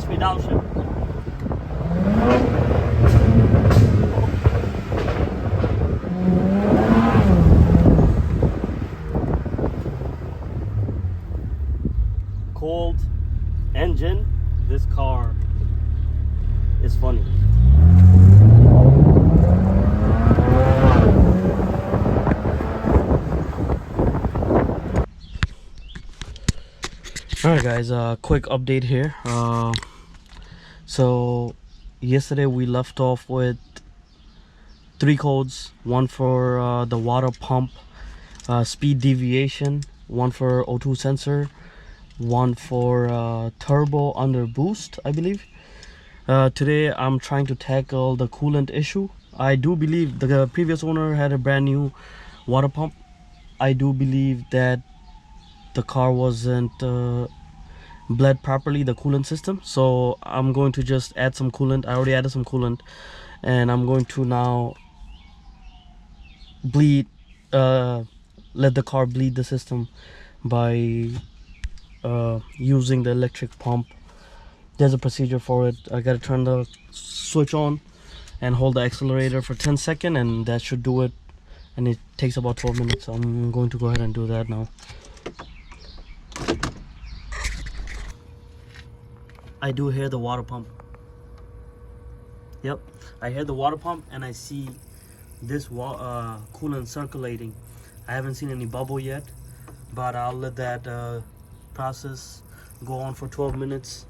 pass me down, shit. Cold engine. This car is funny. Alright guys, quick update here. So yesterday we left off with 3 codes, one for the water pump speed deviation, one for O2 sensor, one for turbo Underboost, I believe. Today I'm trying to tackle the coolant issue. I do believe the previous owner had a brand new water pump. I do believe that the car wasn't bled properly, the coolant system, so I'm going to just add some coolant. I already added some coolant, and I'm going to now bleed let the car bleed the system by using the electric pump. There's a procedure for it. I gotta turn the switch on and hold the accelerator for 10 seconds, and that should do it, and it takes about 12 minutes. I'm going to go ahead and do that now. I do hear the water pump. Yep, I hear the water pump, and I see this coolant circulating. I haven't seen any bubble yet, but I'll let that process go on for 12 minutes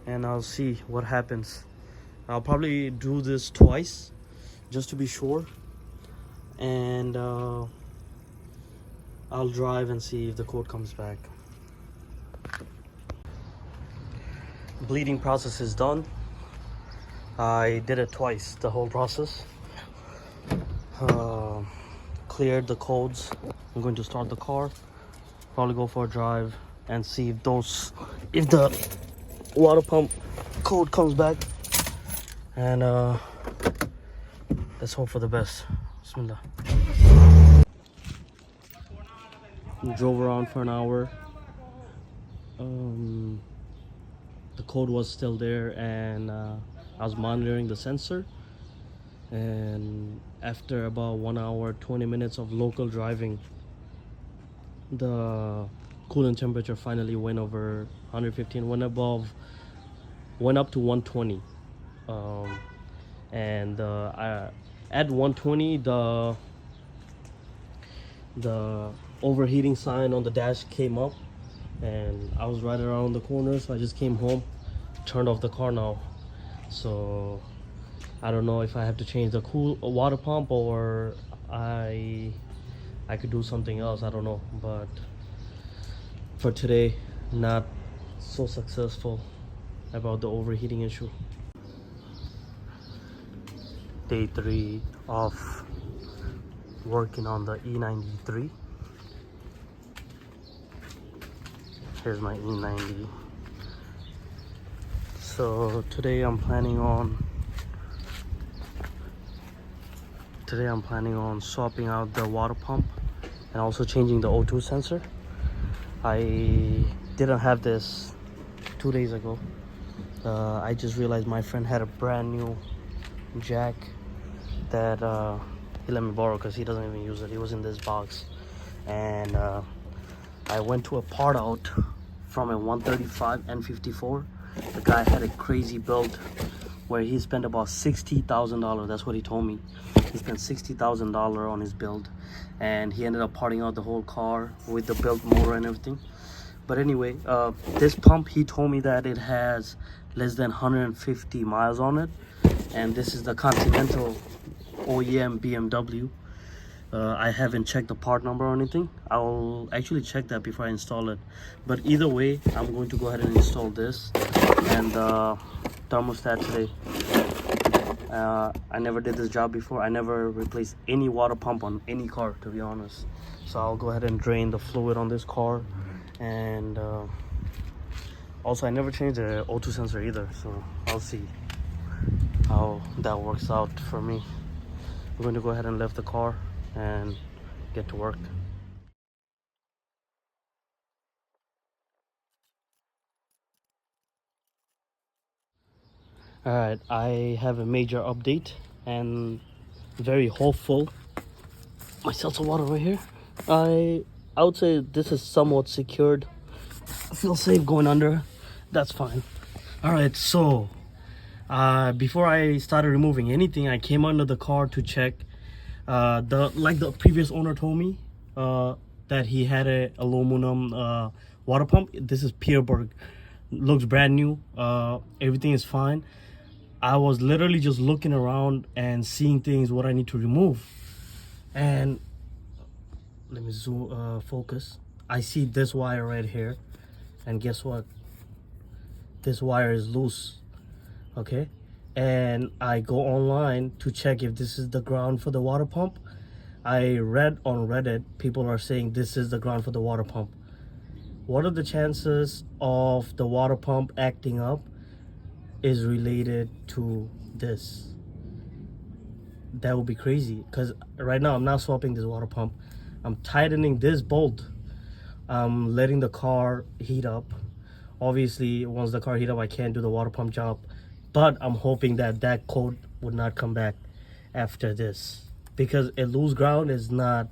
and I'll see what happens. I'll probably do this twice just to be sure, and I'll drive and see if the code comes back. Bleeding process is done. I did it twice, the whole process. Cleared the codes. I'm going to start the car, probably go for a drive and see if the water pump code comes back, and let's hope for the best. Bismillah. Drove around for an hour. The code was still there, and I was monitoring the sensor, and after about 1 hour 20 minutes of local driving, the coolant temperature finally went over 115, went up to 120, and at 120 the overheating sign on the dash came up, and I was right around the corner, so I just came home, turned off the car now. So I don't know if I have to change the water pump, or I could do something else. I don't know, but for today, not so successful about the overheating issue. Day 3 of working on the E93. Here's my E90. So today I'm planning on swapping out the water pump and also changing the O2 sensor. I didn't have this 2 days ago. I just realized my friend had a brand new jack that he let me borrow because he doesn't even use it. It was in this box, and I went to a part out from a 135 N54. The guy had a crazy build where he spent about $60,000. That's what he told me. He spent $60,000 on his build, and he ended up parting out the whole car with the built motor and everything. But anyway, this pump, he told me that it has less than 150 miles on it, and this is the Continental OEM BMW. I haven't checked the part number or anything. I'll actually check that before I install it. But either way, I'm going to go ahead and install this and thermostat today. I never did this job before. I never replaced any water pump on any car, to be honest. So I'll go ahead and drain the fluid on this car, and also I never changed the O2 sensor either, so I'll see how that works out for me. I'm going to go ahead and leave the car and get to work. All right, I have a major update and very hopeful. My seltzer water right here. I would say this is somewhat secured. I feel safe going under. That's fine. All right, so before I started removing anything, I came under the car to check. Like the previous owner told me that he had a aluminum water pump. This is Peterburg. Looks brand new. Everything is fine. I was literally just looking around and seeing things what I need to remove. And let me zoom focus. I see this wire right here, and guess what? This wire is loose. Okay, and I go online to check if this is the ground for the water pump. I read on Reddit, people are saying this is the ground for the water pump. What are the chances of the water pump acting up is related to this? That would be crazy, because right now I'm not swapping this water pump. I'm tightening this bolt. I'm letting the car heat up. Obviously, once the car heat up, I can't do the water pump job, but I'm hoping that that code would not come back after this, because a loose ground is not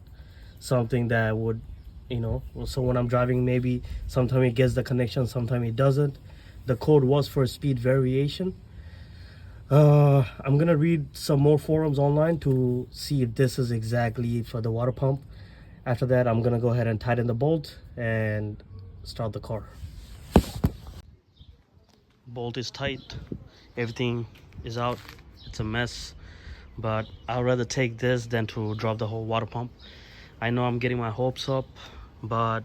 something that would, you know, so when I'm driving, maybe sometimes it gets the connection, sometimes it doesn't. The code was for speed variation. I'm gonna read some more forums online to see if this is exactly for the water pump. After that, I'm gonna go ahead and tighten the bolt and start the car. Bolt is tight, everything is out. It's a mess, but I'd rather take this than to drop the whole water pump. I know I'm getting my hopes up, but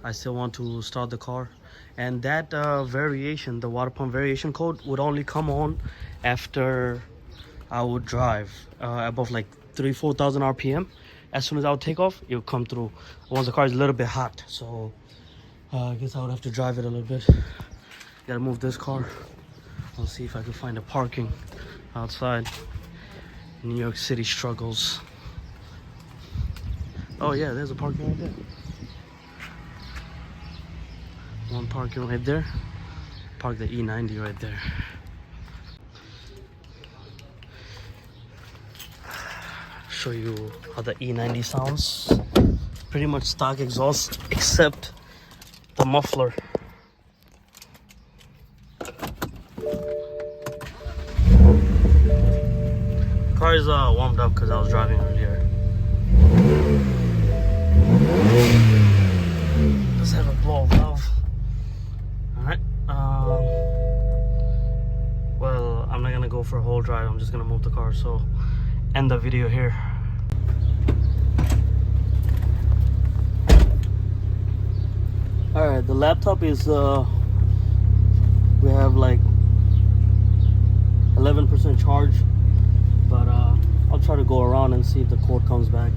I still want to start the car. And that variation, the water pump variation code, would only come on after I would drive above like 3,000-4,000 RPM. As soon as I would take off, it would come through once the car is a little bit hot. So I guess I would have to drive it a little bit. Gotta move this car. I'll see if I can find a parking outside. New York City struggles. Oh yeah, there's a parking right there. One parking right there. Park the E90 right there. Show you how the E90 sounds. Pretty much stock exhaust except the muffler. Car is warmed up because I was driving earlier. Does have a blow valve. Alright. Well, I'm not gonna go for a whole drive. I'm just gonna move the car. So end the video here. Alright, the laptop is we have like 11% charge, but I'll try to go around and see if the cord comes back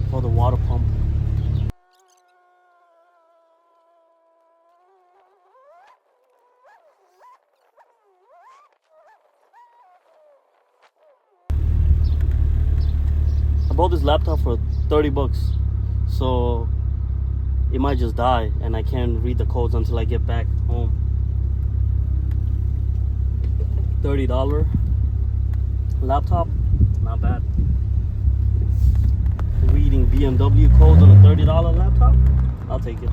for the water pump. I bought this laptop for 30 bucks, so it might just die and I can't read the codes until I get back home. $30 laptop, not bad. Reading BMW codes on a $30 laptop, I'll take it.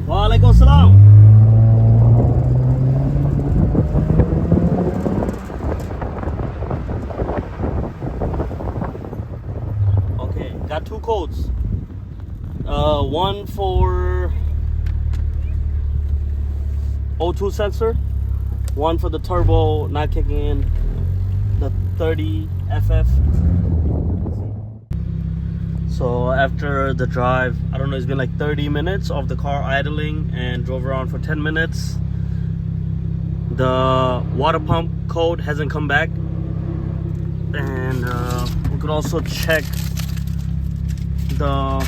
Wa alaikum salam. Okay, got two codes. One for O2 sensor, one for the turbo not kicking in, the 30 FF. So after the drive, I don't know, it's been like 30 minutes of the car idling and drove around for 10 minutes. The water pump code hasn't come back, and we could also check the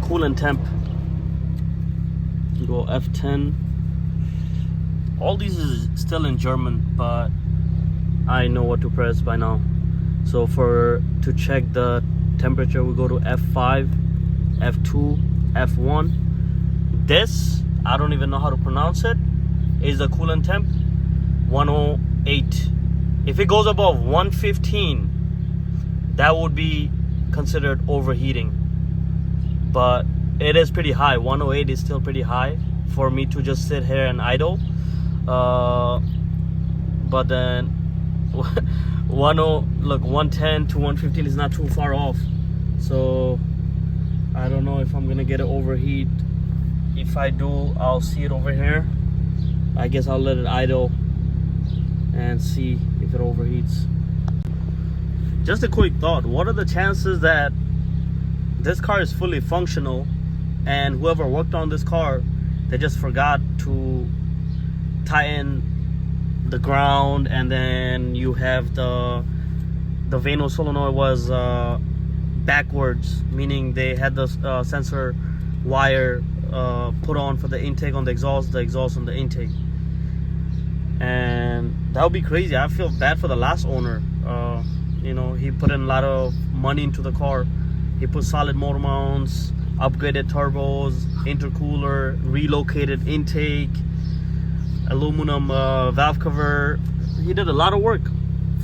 coolant temp. You go F10. All these is still in German, but I know what to press by now. So to check the temperature, we go to F5, F2, F1. This I don't even know how to pronounce it, is the coolant temp 108. If it goes above 115, that would be considered overheating. But it is pretty high. 108 is still pretty high for me to just sit here and idle. But then 110 to 115 is not too far off. So I don't know if I'm gonna get it overheat. If I do, I'll see it over here. I guess I'll let it idle and see if it overheats. Just a quick thought, what are the chances that this car is fully functional and whoever worked on this car, they just forgot to tighten the ground, and then you have the Vano solenoid was backwards, meaning they had the sensor wire put on for the intake on the exhaust on the intake. And that would be crazy. I feel bad for the last owner. You know, he put in a lot of money into the car. He put solid motor mounts, upgraded turbos, intercooler, relocated intake, aluminum valve cover. He did a lot of work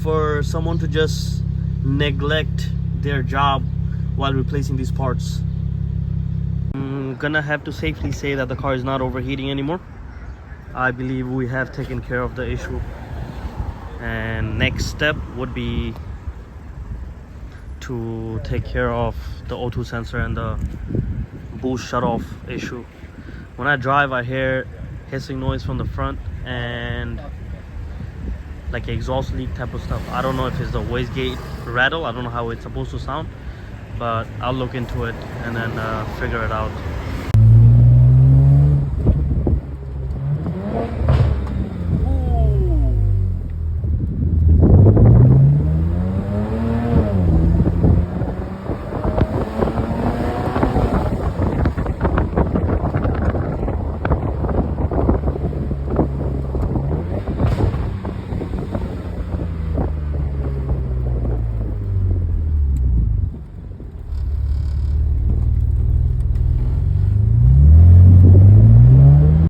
for someone to just neglect their job while replacing these parts. I'm gonna have to safely say that the car is not overheating anymore. I believe we have taken care of the issue, and next step would be to take care of the O2 sensor and the boost shutoff issue. When I drive, I hear hissing noise from the front and like exhaust leak type of stuff. I don't know if it's the wastegate rattle. I don't know how it's supposed to sound, but I'll look into it and then figure it out.